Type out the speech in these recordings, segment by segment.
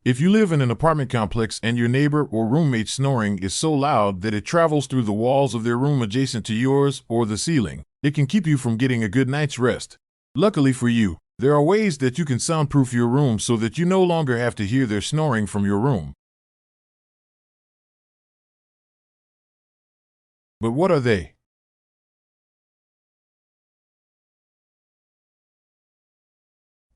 If you live in an apartment complex and your neighbor or roommate's snoring is so loud that it travels through the walls of their room adjacent to yours or the ceiling, it can keep you from getting a good night's rest. Luckily for you, there are ways that you can soundproof your room so that you no longer have to hear their snoring from your room. But what are they?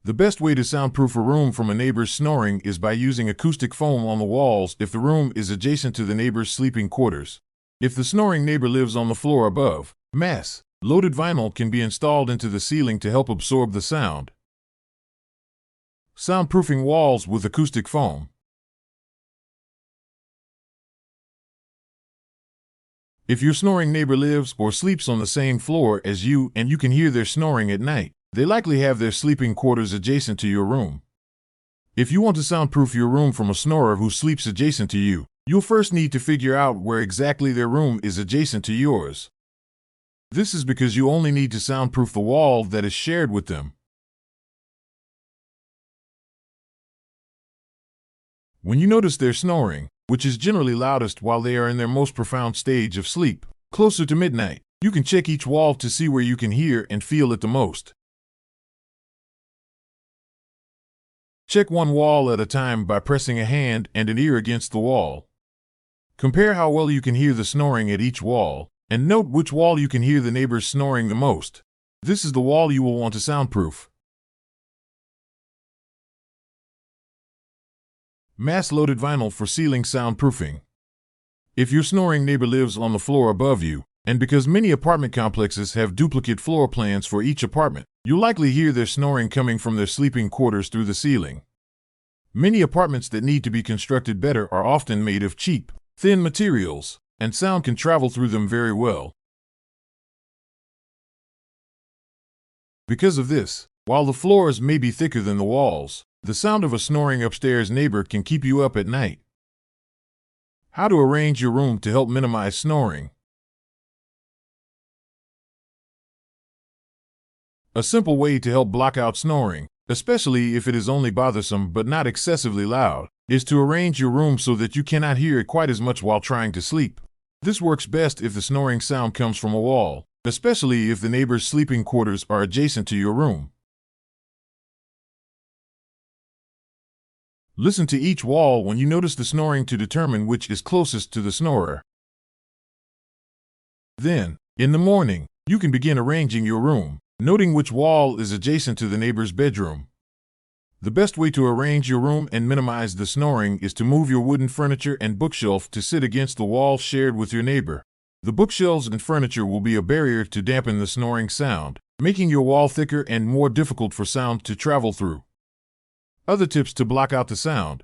The best way to soundproof a room from a neighbor's snoring is by using acoustic foam on the walls if the room is adjacent to the neighbor's sleeping quarters. If the snoring neighbor lives on the floor above, mass-loaded vinyl can be installed into the ceiling to help absorb the sound. Soundproofing walls with acoustic foam. If your snoring neighbor lives or sleeps on the same floor as you and you can hear their snoring at night, they likely have their sleeping quarters adjacent to your room. If you want to soundproof your room from a snorer who sleeps adjacent to you, you'll first need to figure out where exactly their room is adjacent to yours. This is because you only need to soundproof the wall that is shared with them. When you notice their snoring, which is generally loudest while they are in their most profound stage of sleep, closer to midnight, you can check each wall to see where you can hear and feel it the most. Check one wall at a time by pressing a hand and an ear against the wall. Compare how well you can hear the snoring at each wall, and note which wall you can hear the neighbors snoring the most. This is the wall you will want to soundproof. Mass-loaded vinyl for ceiling soundproofing. If your snoring neighbor lives on the floor above you, and because many apartment complexes have duplicate floor plans for each apartment, you'll likely hear their snoring coming from their sleeping quarters through the ceiling. Many apartments that need to be constructed better are often made of cheap, thin materials, and sound can travel through them very well. Because of this, while the floors may be thicker than the walls, the sound of a snoring upstairs neighbor can keep you up at night. How to arrange your room to help minimize snoring. A simple way to help block out snoring, especially if it is only bothersome but not excessively loud, is to arrange your room so that you cannot hear it quite as much while trying to sleep. This works best if the snoring sound comes from a wall, especially if the neighbor's sleeping quarters are adjacent to your room. Listen to each wall when you notice the snoring to determine which is closest to the snorer. Then, in the morning, you can begin arranging your room, noting which wall is adjacent to the neighbor's bedroom. The best way to arrange your room and minimize the snoring is to move your wooden furniture and bookshelf to sit against the wall shared with your neighbor. The bookshelves and furniture will be a barrier to dampen the snoring sound, making your wall thicker and more difficult for sound to travel through. Other tips to block out the sound.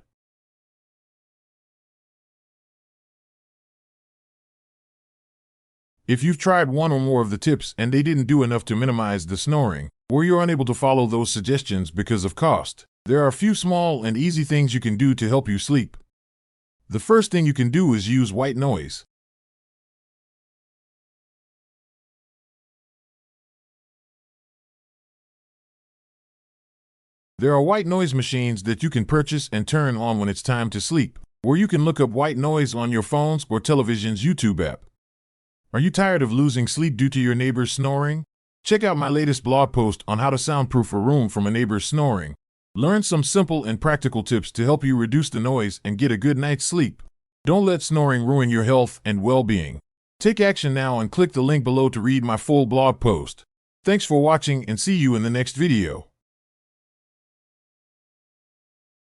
If you've tried one or more of the tips and they didn't do enough to minimize the snoring, or you're unable to follow those suggestions because of cost, there are a few small and easy things you can do to help you sleep. The first thing you can do is use white noise. There are white noise machines that you can purchase and turn on when it's time to sleep, or you can look up white noise on your phone's or television's YouTube app. Are you tired of losing sleep due to your neighbor's snoring? Check out my latest blog post on how to soundproof a room from a neighbor's snoring. Learn some simple and practical tips to help you reduce the noise and get a good night's sleep. Don't let snoring ruin your health and well-being. Take action now and click the link below to read my full blog post. Thanks for watching and see you in the next video.